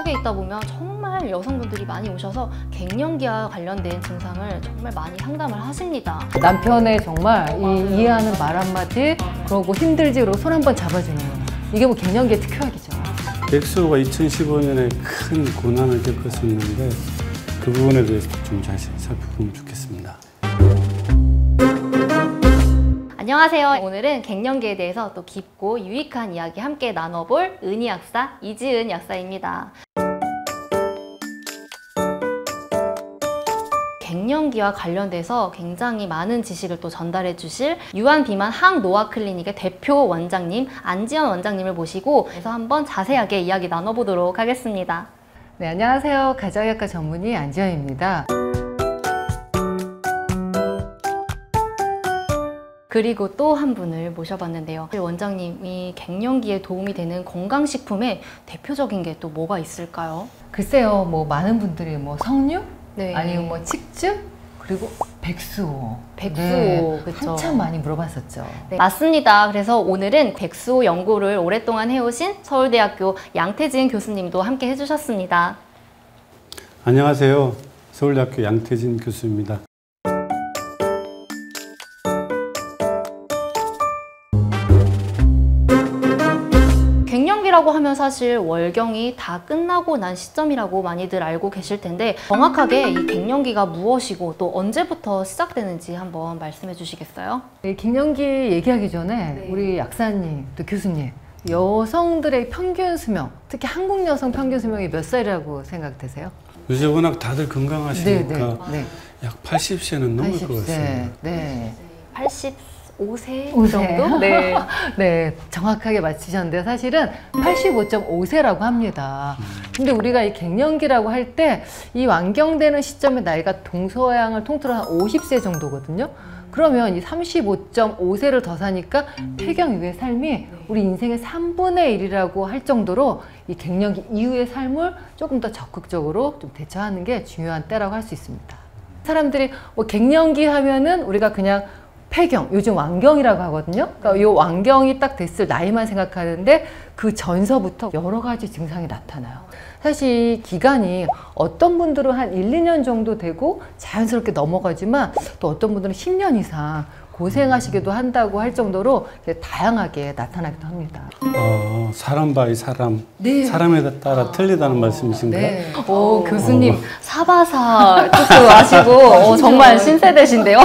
한국에 있다 보면 정말 여성분들이 많이 오셔서 갱년기와 관련된 증상을 정말 많이 상담을 하십니다. 남편의 정말 이해하는 말 한마디, 그러고 힘들지 그러고 손 한번 잡아주는 거. 이게 뭐 갱년기의 특효약이죠. 백수호가 2015년에 큰 고난을 겪었었는데 그 부분에 대해서 좀 자세히 살펴보면 좋겠습니다. 안녕하세요. 오늘은 갱년기에 대해서 또 깊고 유익한 이야기 함께 나눠볼 은희 약사, 이지은 약사입니다. 갱년기와 관련돼서 굉장히 많은 지식을 또 전달해 주실 유한비만 항노화클리닉의 대표 원장님 안지연 원장님을 모시고 그래서 한번 자세하게 이야기 나눠보도록 하겠습니다. 네, 안녕하세요. 가정의학과 전문의 안지연입니다. 그리고 또 한 분을 모셔봤는데요. 원장님이 갱년기에 도움이 되는 건강식품의 대표적인 게 또 뭐가 있을까요? 글쎄요, 뭐 많은 분들이 뭐 석류, 네. 아니면 뭐 칡즙, 그리고 백수호. 백수호, 네, 그쵸. 한참 많이 물어봤었죠. 네, 맞습니다. 그래서 오늘은 백수호 연구를 오랫동안 해오신 서울대학교 양태진 교수님도 함께 해주셨습니다. 안녕하세요. 서울대학교 양태진 교수입니다. 갱년기라고 하면 사실 월경이 다 끝나고 난 시점이라고 많이들 알고 계실 텐데 정확하게 이 갱년기가 무엇이고 또 언제부터 시작되는지 한번 말씀해 주시겠어요? 네, 갱년기 얘기하기 전에 네. 우리 약사님, 또 교수님, 여성들의 평균 수명, 특히 한국 여성 평균 수명이 몇 살이라고 생각되세요? 요새 워낙 다들 건강하시니까 네. 약 80세는 넘을 것 같습니다. 네. 85세 정도? 네. 네, 정확하게 맞히셨는데 사실은 85.5세라고 합니다. 근데 우리가 이 갱년기라고 할 때 이 완경되는 시점의 나이가 동서양을 통틀어 한 50세 정도거든요. 그러면 이 35.5세를 더 사니까 폐경 이후의 삶이 우리 인생의 3분의 1이라고 할 정도로 이 갱년기 이후의 삶을 조금 더 적극적으로 좀 대처하는 게 중요한 때라고 할 수 있습니다. 사람들이 뭐 갱년기 하면은 우리가 그냥 폐경, 요즘 완경이라고 하거든요. 그러니까 이 완경이 딱 됐을 나이만 생각하는데 그 전서부터 여러 가지 증상이 나타나요. 사실 이 기간이 어떤 분들은 한 1, 2년 정도 되고 자연스럽게 넘어가지만 또 어떤 분들은 10년 이상 고생하시기도 한다고 할 정도로 다양하게 나타나기도 합니다. 사람 바이 사람, 네. 사람에 따라 틀리다는 말씀이신가요? 네. 오, 교수님 사바사 쪽도 아시고 정말 신세대신데요?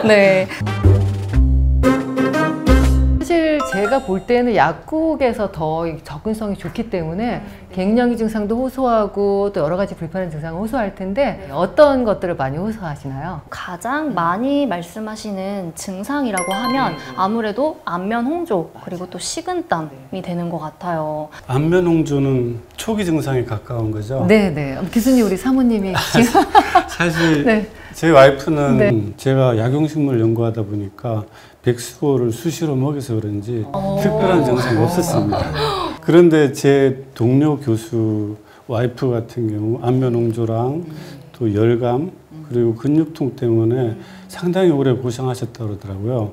네. 사실 제가 볼 때는 약국에서 더 접근성이 좋기 때문에 갱년기 증상도 호소하고 또 여러 가지 불편한 증상을 호소할 텐데 어떤 것들을 많이 호소하시나요? 가장 많이 말씀하시는 증상이라고 하면 아무래도 안면 홍조 그리고 또 식은땀이 되는 것 같아요. 안면 홍조는 초기 증상에 가까운 거죠? 네네. 교수님, 우리 사모님이 사실 네. 제 와이프는 네. 제가 약용식물 연구하다 보니까 백수호를 수시로 먹여서 그런지 특별한 증상이 없었습니다. 그런데 제 동료 교수 와이프 같은 경우 안면 홍조랑 또 열감 그리고 근육통 때문에 상당히 오래 고생하셨다고 그러더라고요.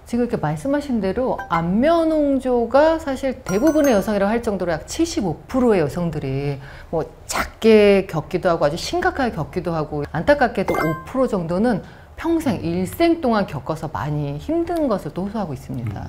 지금 이렇게 말씀하신 대로 안면 홍조가 사실 대부분의 여성이라고 할 정도로 약 75%의 여성들이 뭐 작게 겪기도 하고 아주 심각하게 겪기도 하고 안타깝게도 5% 정도는 평생 일생 동안 겪어서 많이 힘든 것을 또 호소하고 있습니다.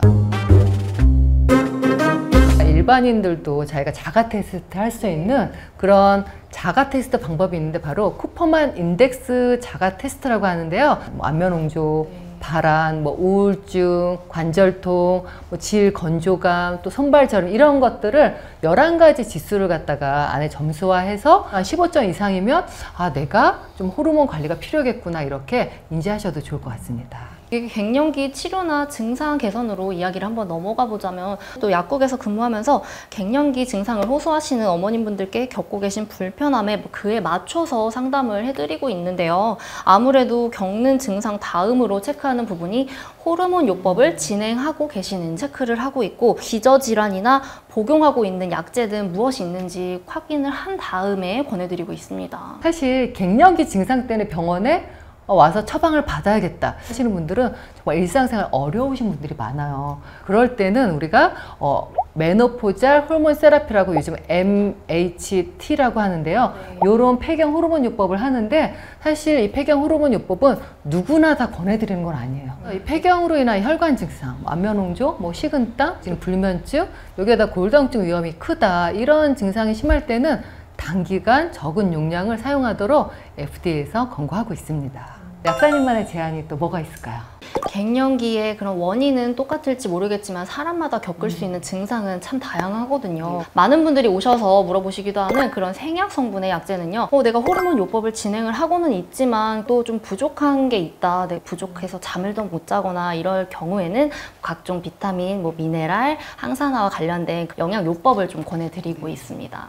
일반인들도 자기가 자가 테스트 할 수 있는 그런 자가 테스트 방법이 있는데 바로 쿠퍼만 인덱스 자가 테스트라고 하는데요. 뭐 안면 홍조, 발한, 뭐 우울증, 관절통, 뭐 질 건조감, 또 손발저림 이런 것들을 11가지 지수를 갖다가 안에 점수화해서 한 15점 이상이면 아, 내가 좀 호르몬 관리가 필요하겠구나 이렇게 인지하셔도 좋을 것 같습니다. 이게 갱년기 치료나 증상 개선으로 이야기를 한번 넘어가 보자면 또 약국에서 근무하면서 갱년기 증상을 호소하시는 어머님분들께 겪고 계신 불편함에 그에 맞춰서 상담을 해드리고 있는데요. 아무래도 겪는 증상 다음으로 체크하는 부분이 호르몬 요법을 진행하고 계시는지 체크를 하고 있고 기저질환이나 복용하고 있는 약제든 무엇이 있는지 확인을 한 다음에 권해드리고 있습니다. 사실 갱년기 증상 때는 병원에 와서 처방을 받아야겠다 하시는 분들은 정말 일상생활 어려우신 분들이 많아요. 그럴 때는 우리가 메노포잘 호르몬 세라피라고 요즘 MHT라고 하는데요. 이런 폐경 호르몬 요법을 하는데 사실 이 폐경 호르몬 요법은 누구나 다 권해드리는 건 아니에요. 이 폐경으로 인한 혈관 증상, 안면홍조, 식은땀, 지금 불면증, 여기에다 골다공증 위험이 크다 이런 증상이 심할 때는 단기간 적은 용량을 사용하도록 FDA에서 권고하고 있습니다. 약사님만의 제안이 또 뭐가 있을까요? 갱년기의 그런 원인은 똑같을지 모르겠지만 사람마다 겪을 수 있는 증상은 참 다양하거든요. 많은 분들이 오셔서 물어보시기도 하는 그런 생약 성분의 약제는요. 내가 호르몬 요법을 진행을 하고는 있지만 또 좀 부족한 게 있다. 내가 부족해서 잠을 더 못 자거나 이럴 경우에는 각종 비타민, 미네랄, 항산화와 관련된 영양 요법을 좀 권해드리고 있습니다.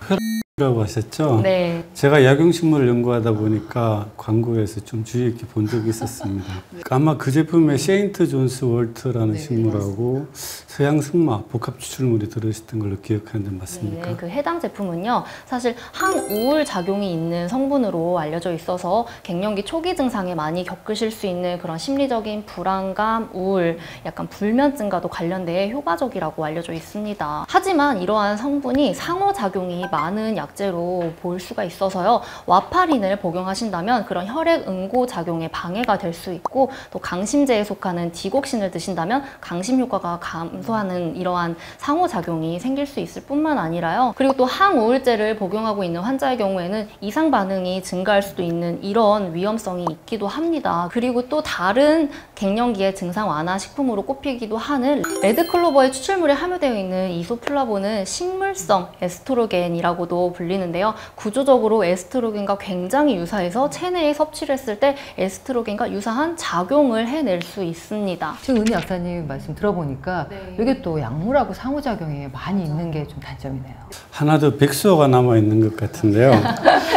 라고 하셨죠? 네. 제가 약용식물을 연구하다 보니까 광고에서 좀 주의 깊게 본 적이 있었습니다. 아마 그 제품에 세인트 존스 월트라는 식물하고 서양 승마 복합 추출물이 들어있었던 걸로 기억하는데 맞습니까? 네, 그 해당 제품은요, 사실 항우울 작용이 있는 성분으로 알려져 있어서 갱년기 초기 증상에 많이 겪으실 수 있는 그런 심리적인 불안감, 우울, 약간 불면증과도 관련돼 효과적이라고 알려져 있습니다. 하지만 이러한 성분이 상호작용이 많은 약제로 볼 수가 있어서요, 와파린을 복용하신다면 그런 혈액 응고 작용에 방해가 될 수 있고, 또 강심제에 속하는 디곡신을 드신다면 강심 효과가 감소하는 이러한 상호작용이 생길 수 있을 뿐만 아니라요, 그리고 또 항우울제를 복용하고 있는 환자의 경우에는 이상 반응이 증가할 수도 있는 이런 위험성이 있기도 합니다. 그리고 또 다른 갱년기의 증상 완화 식품으로 꼽히기도 하는 레드클로버의 추출물에 함유되어 있는 이소플라본은 식물성 에스트로겐이라고도 불리는데요. 구조적으로 에스트로겐과 굉장히 유사해서 체내에 섭취를 했을 때 에스트로겐과 유사한 작용을 해낼 수 있습니다. 지금 은희 약사님 말씀 들어보니까 이게 또 약물하고 상호작용이 많이 있는 게 좀 단점이네요. 하나 더 백수호가 남아있는 것 같은데요.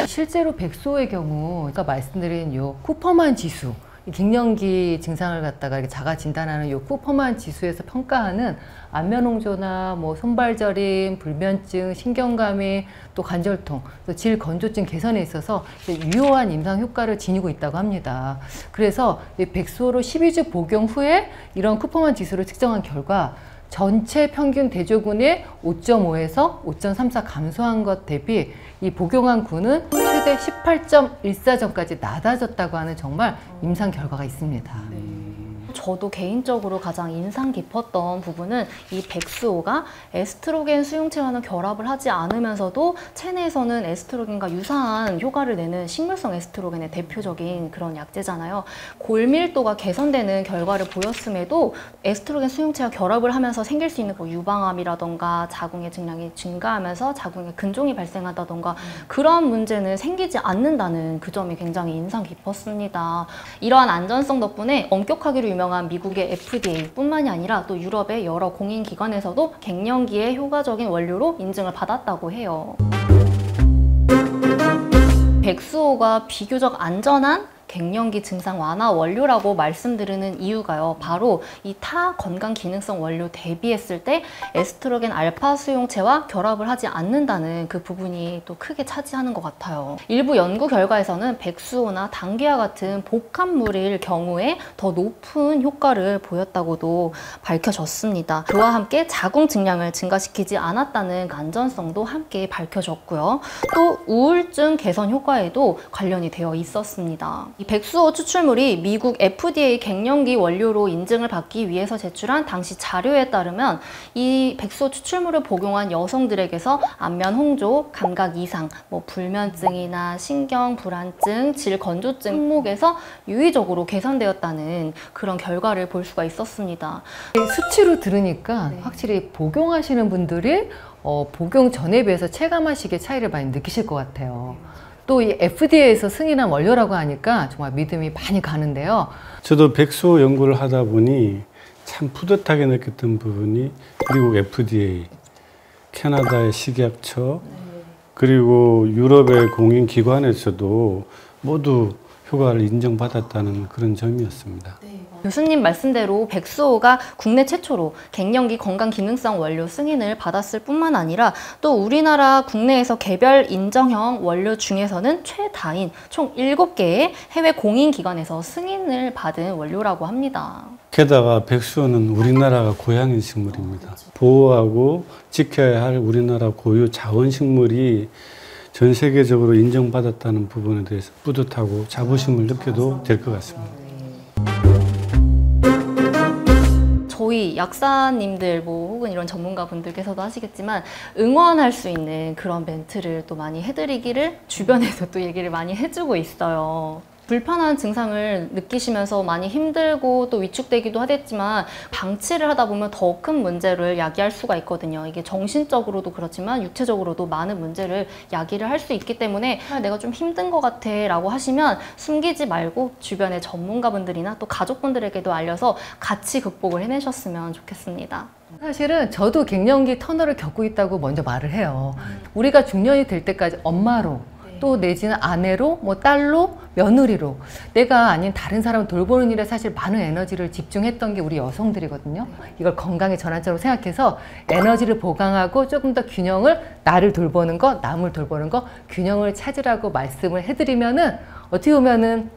실제로 백수호의 경우 아까 말씀드린 요 쿠퍼만 지수, 갱년기 증상을 갖다가 이렇게 자가 진단하는 요 쿠퍼만 지수에서 평가하는 안면홍조나 손발저림, 불면증, 신경감이, 또 관절통, 또 질건조증 개선에 있어서 유효한 임상 효과를 지니고 있다고 합니다. 그래서 이 백수호로 12주 복용 후에 이런 쿠퍼만 지수를 측정한 결과 전체 평균 대조군의 5.5에서 5.34 감소한 것 대비 이 복용한 군은 최대 18.14점까지 낮아졌다고 하는 정말 임상 결과가 있습니다. 저도 개인적으로 가장 인상 깊었던 부분은 이 백수호가 에스트로겐 수용체와는 결합을 하지 않으면서도 체내에서는 에스트로겐과 유사한 효과를 내는 식물성 에스트로겐의 대표적인 그런 약제잖아요. 골밀도가 개선되는 결과를 보였음에도 에스트로겐 수용체와 결합을 하면서 생길 수 있는 유방암이라던가 자궁의 증량이 증가하면서 자궁에 근종이 발생한다던가 그런 문제는 생기지 않는다는 그 점이 굉장히 인상 깊었습니다. 이러한 안전성 덕분에 엄격하기로 유명한 미국의 FDA 뿐만이 아니라 또 유럽의 여러 공인기관에서도 갱년기에 효과적인 원료로 인증을 받았다고 해요. 백수호가 비교적 안전한 갱년기 증상 완화 원료라고 말씀드리는 이유가요, 바로 이 타 건강 기능성 원료 대비했을 때 에스트로겐 알파 수용체와 결합을 하지 않는다는 그 부분이 또 크게 차지하는 것 같아요. 일부 연구 결과에서는 백수호나 당귀와 같은 복합물일 경우에 더 높은 효과를 보였다고도 밝혀졌습니다. 그와 함께 자궁 증량을 증가시키지 않았다는 안전성도 함께 밝혀졌고요. 또 우울증 개선 효과에도 관련이 되어 있었습니다. 이 백수호 추출물이 미국 FDA 갱년기 원료로 인증을 받기 위해서 제출한 당시 자료에 따르면 이 백수호 추출물을 복용한 여성들에게서 안면 홍조, 감각 이상, 불면증이나 신경 불안증, 질 건조증 항목에서 유의적으로 개선되었다는 그런 결과를 볼 수가 있었습니다. 수치로 들으니까 확실히 복용하시는 분들이 복용 전에 비해서 체감하시기에 차이를 많이 느끼실 것 같아요. 또 이 FDA에서 승인한 원료라고 하니까 정말 믿음이 많이 가는데요. 저도 백수호 연구를 하다 보니 참 뿌듯하게 느꼈던 부분이 미국 FDA, 캐나다의 식약처, 그리고 유럽의 공인기관에서도 모두 효과를 인정받았다는 그런 점이었습니다. 교수님 말씀대로 백수호가 국내 최초로 갱년기 건강기능성 원료 승인을 받았을 뿐만 아니라 또 우리나라 국내에서 개별 인정형 원료 중에서는 최다인 총 7개의 해외 공인기관에서 승인을 받은 원료라고 합니다. 게다가 백수호는 우리나라가 고향인 식물입니다. 보호하고 지켜야 할 우리나라 고유 자원식물이 전 세계적으로 인정받았다는 부분에 대해서 뿌듯하고 자부심을 느껴도 될 것 같습니다. 저희 약사님들 혹은 이런 전문가분들께서도 하시겠지만 응원할 수 있는 그런 멘트를 또 많이 해드리기를 주변에서 또 얘기를 많이 해주고 있어요. 불편한 증상을 느끼시면서 많이 힘들고 또 위축되기도 하겠지만 방치를 하다 보면 더 큰 문제를 야기할 수가 있거든요. 이게 정신적으로도 그렇지만 육체적으로도 많은 문제를 야기를 할 수 있기 때문에 내가 좀 힘든 것 같아 라고 하시면 숨기지 말고 주변의 전문가분들이나 또 가족분들에게도 알려서 같이 극복을 해내셨으면 좋겠습니다. 사실은 저도 갱년기 터널을 겪고 있다고 먼저 말을 해요. 우리가 중년이 될 때까지 엄마로 또 내지는 아내로, 뭐 딸로, 며느리로 내가 아닌 다른 사람을 돌보는 일에 사실 많은 에너지를 집중했던 게 우리 여성들이거든요. 이걸 건강의 전환점으로 생각해서 에너지를 보강하고 조금 더 균형을 나를 돌보는 거, 남을 돌보는 거 균형을 찾으라고 말씀을 해드리면은 어떻게 보면은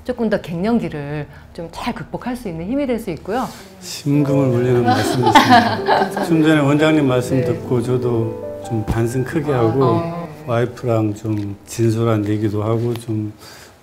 조금 더 갱년기를 좀 잘 극복할 수 있는 힘이 될 수 있고요. 심금을 울리는 말씀이십니다. 좀 전에 원장님 말씀 듣고 저도 좀 반성 크게 하고 와이프랑 좀 진솔한 얘기도 하고 좀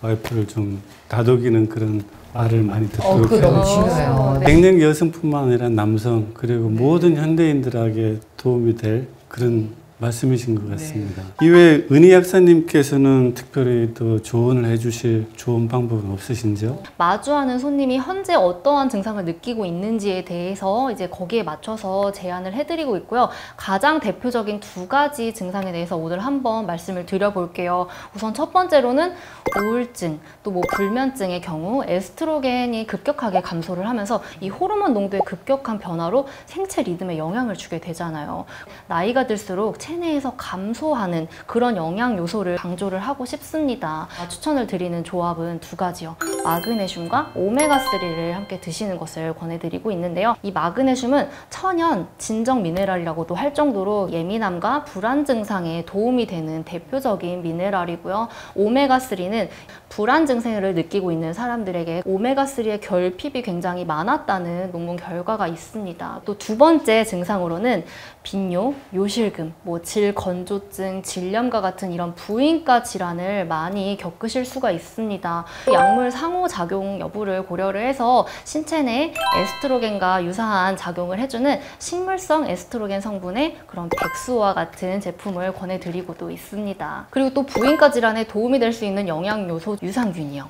와이프를 좀 다독이는 그런 말을 많이 듣도록 그거 너무 해요. 중요해요. 갱년기 여성뿐만 아니라 남성 그리고 모든 현대인들에게 도움이 될 그런 말씀이신 것 같습니다. 이외에 은희 약사님께서는 특별히 또 조언을 해주실 좋은 방법은 없으신지요? 마주하는 손님이 현재 어떠한 증상을 느끼고 있는지에 대해서 이제 거기에 맞춰서 제안을 해드리고 있고요. 가장 대표적인 2가지 증상에 대해서 오늘 한번 말씀을 드려볼게요. 우선 첫 번째로는 우울증, 또 뭐 불면증의 경우 에스트로겐이 급격하게 감소를 하면서 이 호르몬 농도의 급격한 변화로 생체 리듬에 영향을 주게 되잖아요. 나이가 들수록 체내에서 감소하는 그런 영양 요소를 강조를 하고 싶습니다. 추천을 드리는 조합은 2가지요. 마그네슘과 오메가3를 함께 드시는 것을 권해드리고 있는데요. 이 마그네슘은 천연 진정 미네랄이라고도 할 정도로 예민함과 불안 증상에 도움이 되는 대표적인 미네랄이고요. 오메가3는 불안 증상을 느끼고 있는 사람들에게 오메가3의 결핍이 굉장히 많았다는 논문 결과가 있습니다. 또 2번째 증상으로는 빈뇨, 요실금, 질건조증, 질염과 같은 이런 부인과 질환을 많이 겪으실 수가 있습니다. 약물 상호작용 여부를 고려를 해서 신체 내 에스트로겐과 유사한 작용을 해주는 식물성 에스트로겐 성분의 그런 백수호와 같은 제품을 권해드리고도 있습니다. 그리고 또 부인과 질환에 도움이 될 수 있는 영양요소 유산균이요.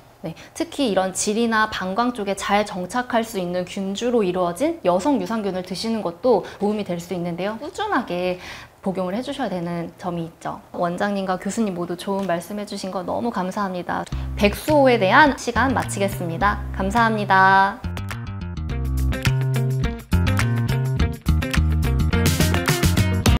특히 이런 질이나 방광 쪽에 잘 정착할 수 있는 균주로 이루어진 여성 유산균을 드시는 것도 도움이 될 수 있는데요. 꾸준하게 복용을 해주셔야 되는 점이 있죠. 원장님과 교수님 모두 좋은 말씀 해주신 거 너무 감사합니다. 백수호에 대한 시간 마치겠습니다. 감사합니다.